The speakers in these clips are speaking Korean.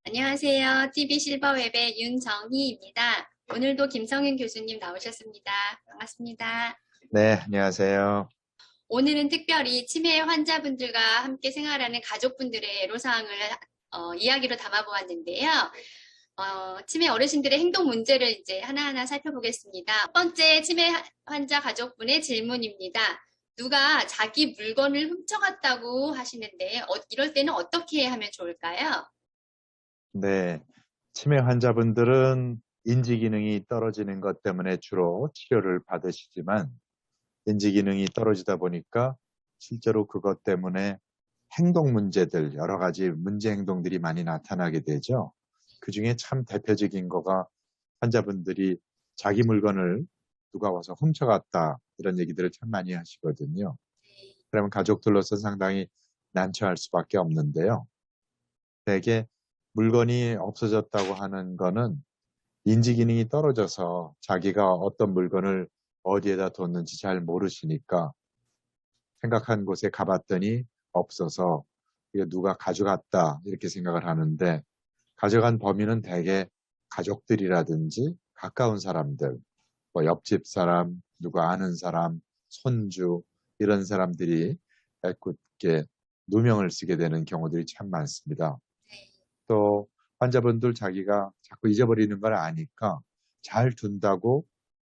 안녕하세요. TV 실버웹의 윤정희입니다. 오늘도 김성윤 교수님 나오셨습니다. 반갑습니다. 네, 안녕하세요. 오늘은 특별히 치매 환자분들과 함께 생활하는 가족분들의 애로사항을 이야기로 담아보았는데요. 치매 어르신들의 행동 문제를 이제 하나하나 살펴보겠습니다. 첫 번째 치매 환자 가족분의 질문입니다. 누가 자기 물건을 훔쳐갔다고 하시는데 이럴 때는 어떻게 하면 좋을까요? 네, 치매 환자분들은 인지 기능이 떨어지는 것 때문에 주로 치료를 받으시지만 인지 기능이 떨어지다 보니까 실제로 그것 때문에 행동 문제들, 여러 가지 문제 행동들이 많이 나타나게 되죠. 그중에 참 대표적인 거가 환자분들이 자기 물건을 누가 와서 훔쳐갔다 이런 얘기들을 참 많이 하시거든요. 그러면 가족들로서 상당히 난처할 수밖에 없는데요. 대개 물건이 없어졌다고 하는 거는 인지 기능이 떨어져서 자기가 어떤 물건을 어디에다 뒀는지 잘 모르시니까 생각한 곳에 가봤더니 없어서 이게 누가 가져갔다 이렇게 생각을 하는데 가져간 범인은 대개 가족들이라든지 가까운 사람들, 뭐 옆집 사람, 누가 아는 사람, 손주 이런 사람들이 애꿎게 누명을 쓰게 되는 경우들이 참 많습니다. 또 환자분들 자기가 자꾸 잊어버리는 걸 아니까 잘 둔다고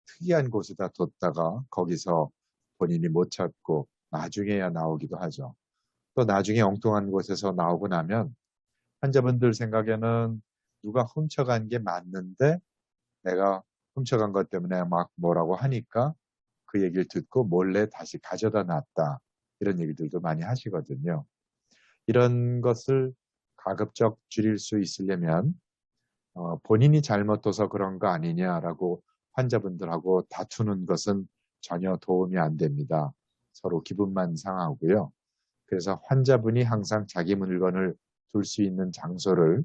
특이한 곳에다 뒀다가 거기서 본인이 못 찾고 나중에야 나오기도 하죠. 또 나중에 엉뚱한 곳에서 나오고 나면 환자분들 생각에는 누가 훔쳐간 게 맞는데 내가 훔쳐간 것 때문에 막 뭐라고 하니까 그 얘기를 듣고 몰래 다시 가져다 놨다. 이런 얘기들도 많이 하시거든요. 이런 것을 가급적 줄일 수 있으려면 본인이 잘못둬서 그런 거 아니냐라고 환자분들하고 다투는 것은 전혀 도움이 안 됩니다. 서로 기분만 상하고요. 그래서 환자분이 항상 자기 물건을 둘 수 있는 장소를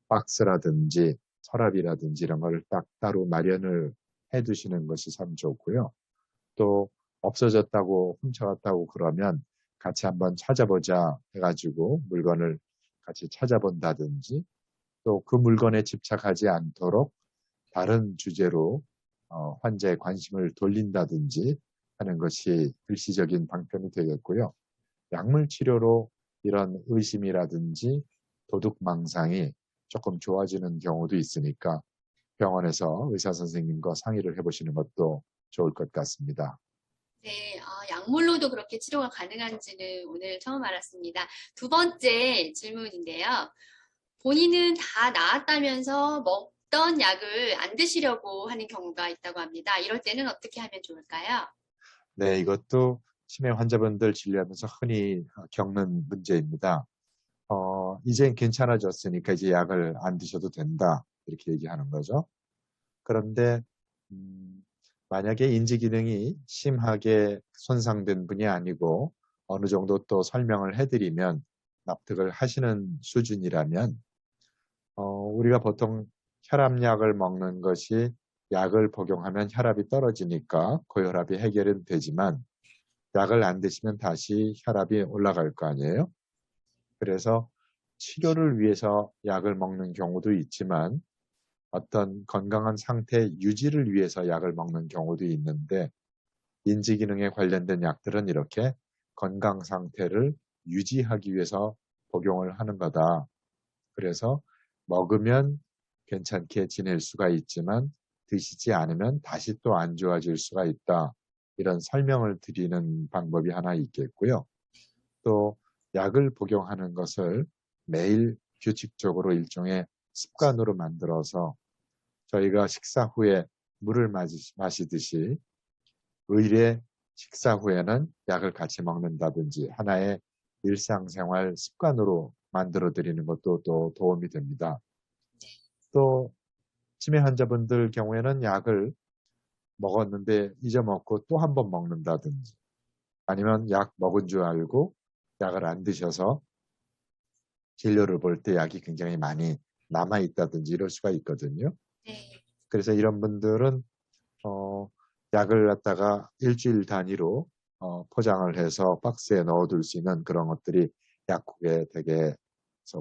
박스라든지 서랍이라든지 이런 걸 딱 따로 마련을 해 두시는 것이 참 좋고요. 또 없어졌다고 훔쳐갔다고 그러면 같이 한번 찾아보자 해가지고 물건을 같이 찾아본다든지 또 그 물건에 집착하지 않도록 다른 주제로 환자의 관심을 돌린다든지 하는 것이 일시적인 방편이 되겠고요. 약물 치료로 이런 의심이라든지 도둑망상이 조금 좋아지는 경우도 있으니까 병원에서 의사 선생님과 상의를 해보시는 것도 좋을 것 같습니다. 네, 약물로도 그렇게 치료가 가능한지는 오늘 처음 알았습니다. 두 번째 질문인데요. 본인은 다 나았다면서 먹던 약을 안 드시려고 하는 경우가 있다고 합니다. 이럴 때는 어떻게 하면 좋을까요? 네, 이것도 치매 환자분들 진료하면서 흔히 겪는 문제입니다. 이젠 괜찮아졌으니까 이제 약을 안 드셔도 된다. 이렇게 얘기하는 거죠. 그런데 만약에 인지 기능이 심하게 손상된 분이 아니고 어느 정도 또 설명을 해드리면 납득을 하시는 수준이라면 우리가 보통 혈압약을 먹는 것이 약을 복용하면 혈압이 떨어지니까 고혈압이 해결은 되지만 약을 안 드시면 다시 혈압이 올라갈 거 아니에요? 그래서 치료를 위해서 약을 먹는 경우도 있지만 어떤 건강한 상태 유지를 위해서 약을 먹는 경우도 있는데 인지 기능에 관련된 약들은 이렇게 건강 상태를 유지하기 위해서 복용을 하는 거다. 그래서 먹으면 괜찮게 지낼 수가 있지만 드시지 않으면 다시 또 안 좋아질 수가 있다. 이런 설명을 드리는 방법이 하나 있겠고요. 또 약을 복용하는 것을 매일 규칙적으로 일종의 습관으로 만들어서 저희가 식사 후에 물을 마시듯이 의례 식사 후에는 약을 같이 먹는다든지 하나의 일상생활 습관으로 만들어 드리는 것도 또 도움이 됩니다. 또 치매 환자분들 경우에는 약을 먹었는데 잊어먹고 또 한 번 먹는다든지 아니면 약 먹은 줄 알고 약을 안 드셔서 진료를 볼 때 약이 굉장히 많이 남아있다든지 이럴 수가 있거든요. 네. 그래서 이런 분들은 어, 약을 갖다가 일주일 단위로 포장을 해서 박스에 넣어둘 수 있는 그런 것들이 약국에 되게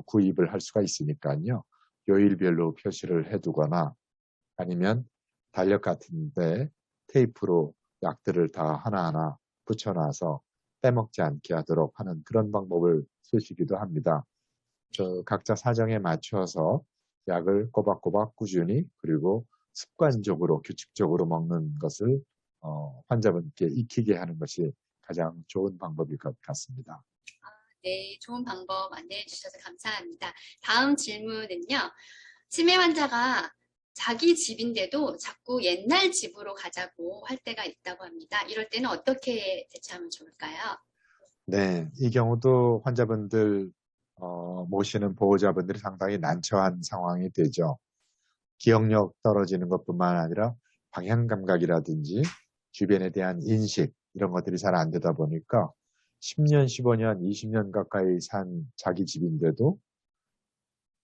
구입을 할 수가 있으니까요. 요일별로 표시를 해두거나 아니면 달력 같은데 테이프로 약들을 다 하나하나 붙여놔서 빼먹지 않게 하도록 하는 그런 방법을 쓰시기도 합니다. 각자 사정에 맞춰서 약을 꼬박꼬박 꾸준히 그리고 습관적으로 규칙적으로 먹는 것을 환자분께 익히게 하는 것이 가장 좋은 방법일 것 같습니다. 네, 좋은 방법 안내해 주셔서 감사합니다. 다음 질문은요. 치매 환자가 자기 집인데도 자꾸 옛날 집으로 가자고 할 때가 있다고 합니다. 이럴 때는 어떻게 대처하면 좋을까요? 네, 이 경우도 환자분들 모시는 보호자분들이 상당히 난처한 상황이 되죠. 기억력 떨어지는 것뿐만 아니라 방향 감각이라든지 주변에 대한 인식 이런 것들이 잘 안 되다 보니까 10년, 15년, 20년 가까이 산 자기 집인데도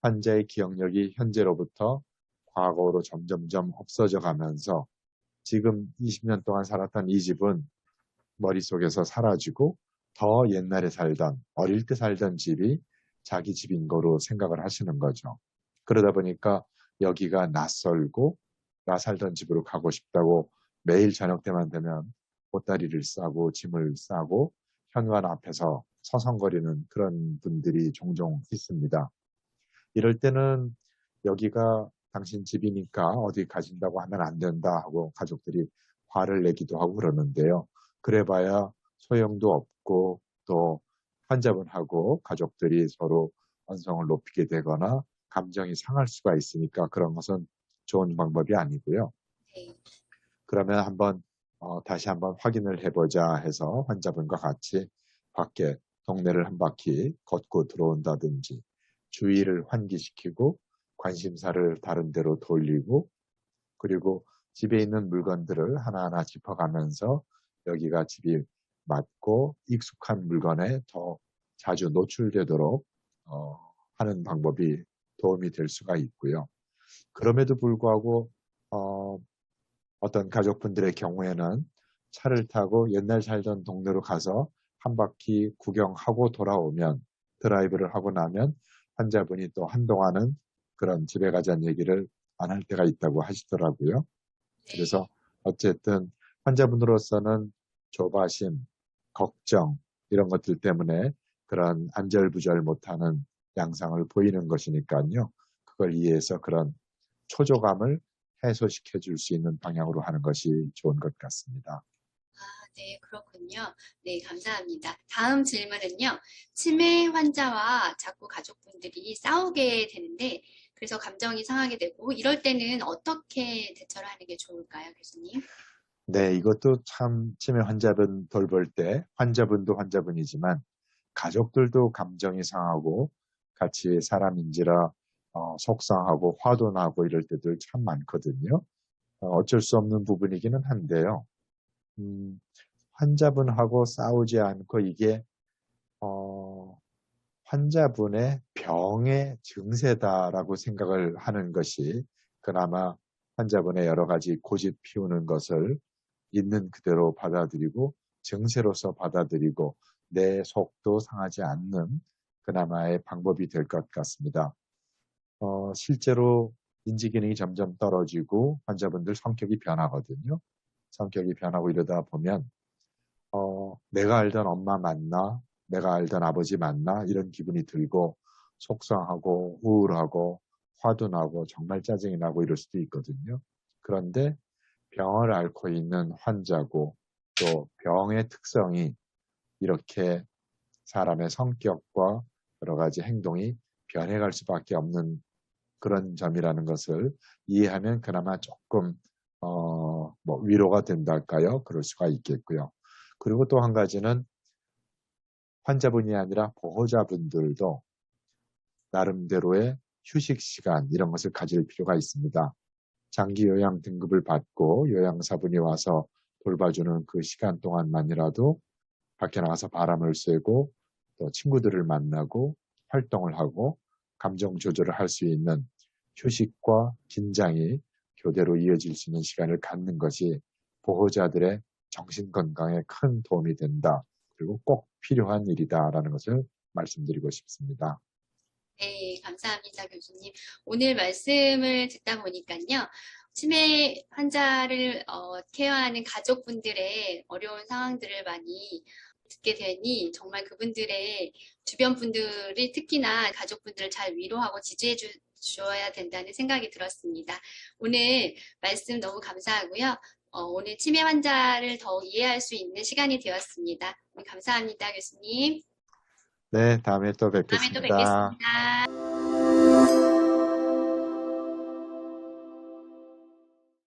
환자의 기억력이 현재로부터 과거로 점점점 없어져 가면서 지금 20년 동안 살았던 이 집은 머릿속에서 사라지고 더 옛날에 살던, 어릴 때 살던 집이 자기 집인 거로 생각을 하시는 거죠. 그러다 보니까 여기가 낯설고 나 살던 집으로 가고 싶다고 매일 저녁 때만 되면 보따리를 싸고 짐을 싸고 현관 앞에서 서성거리는 그런 분들이 종종 있습니다. 이럴 때는 여기가 당신 집이니까 어디 가신다고 하면 안 된다 하고 가족들이 화를 내기도 하고 그러는데요. 그래봐야 소용도 없고 또 환자분하고 가족들이 서로 언성을 높이게 되거나 감정이 상할 수가 있으니까 그런 것은 좋은 방법이 아니고요. 네. 그러면 다시 한번 확인을 해보자 해서 환자분과 같이 밖에 동네를 한 바퀴 걷고 들어온다든지 주의를 환기시키고 관심사를 다른 데로 돌리고 그리고 집에 있는 물건들을 하나하나 짚어가면서 여기가 집이 맞고 익숙한 물건에 더 자주 노출되도록 하는 방법이 도움이 될 수가 있고요. 그럼에도 불구하고 어, 어떤 가족분들의 경우에는 차를 타고 옛날 살던 동네로 가서 한 바퀴 구경하고 돌아오면 드라이브를 하고 나면 환자분이 또 한동안은 그런 집에 가자는 얘기를 안 할 때가 있다고 하시더라고요. 그래서 어쨌든 환자분으로서는 조바심, 걱정 이런 것들 때문에 그런 안절부절 못하는 양상을 보이는 것이니까요. 그걸 이해해서 그런 초조감을 해소시켜 줄 수 있는 방향으로 하는 것이 좋은 것 같습니다. 네, 그렇군요. 네, 감사합니다. 다음 질문은요. 치매 환자와 자꾸 가족분들이 싸우게 되는데, 그래서 감정이 상하게 되고, 이럴 때는 어떻게 대처를 하는 게 좋을까요, 교수님? 네, 이것도 참 치매 환자분 돌볼 때 환자분도 환자분이지만 가족들도 감정이 상하고 같이 사람인지라 속상하고 화도 나고 이럴 때들 참 많거든요. 어쩔 수 없는 부분이기는 한데요. 음, 환자분하고 싸우지 않고 이게 어, 환자분의 병의 증세다라고 생각을 하는 것이 그나마 환자분의 여러 가지 고집 피우는 것을 있는 그대로 받아들이고 증세로서 받아들이고 내 속도 상하지 않는 그나마의 방법이 될 것 같습니다. 실제로 인지 기능이 점점 떨어지고 환자분들 성격이 변하거든요. 성격이 변하고 이러다 보면 내가 알던 엄마 맞나? 내가 알던 아버지 맞나? 이런 기분이 들고 속상하고 우울하고 화도 나고 정말 짜증이 나고 이럴 수도 있거든요. 그런데 병을 앓고 있는 환자고 또 병의 특성이 이렇게 사람의 성격과 여러 가지 행동이 변해갈 수밖에 없는 그런 점이라는 것을 이해하면 그나마 조금 위로가 된달까요? 그럴 수가 있겠고요. 그리고 또 한 가지는 환자분이 아니라 보호자분들도 나름대로의 휴식 시간 이런 것을 가질 필요가 있습니다. 장기 요양 등급을 받고 요양사분이 와서 돌봐주는 그 시간 동안만이라도 밖에 나가서 바람을 쐬고 또 친구들을 만나고 활동을 하고 감정 조절을 할 수 있는 휴식과 긴장이 교대로 이어질 수 있는 시간을 갖는 것이 보호자들의 정신건강에 큰 도움이 된다. 그리고 꼭 필요한 일이다라는 것을 말씀드리고 싶습니다. 네, 감사합니다, 교수님. 오늘 말씀을 듣다 보니까요. 치매 환자를 케어하는 가족분들의 어려운 상황들을 많이 듣게 되니 정말 그분들의 주변 분들이 특히나 가족분들을 잘 위로하고 지지해 주어야 된다는 생각이 들었습니다. 오늘 말씀 너무 감사하고요. 오늘 치매 환자를 더 이해할 수 있는 시간이 되었습니다. 감사합니다, 교수님. 네, 다음에 또 다음에 또 뵙겠습니다. 뵙겠습니다.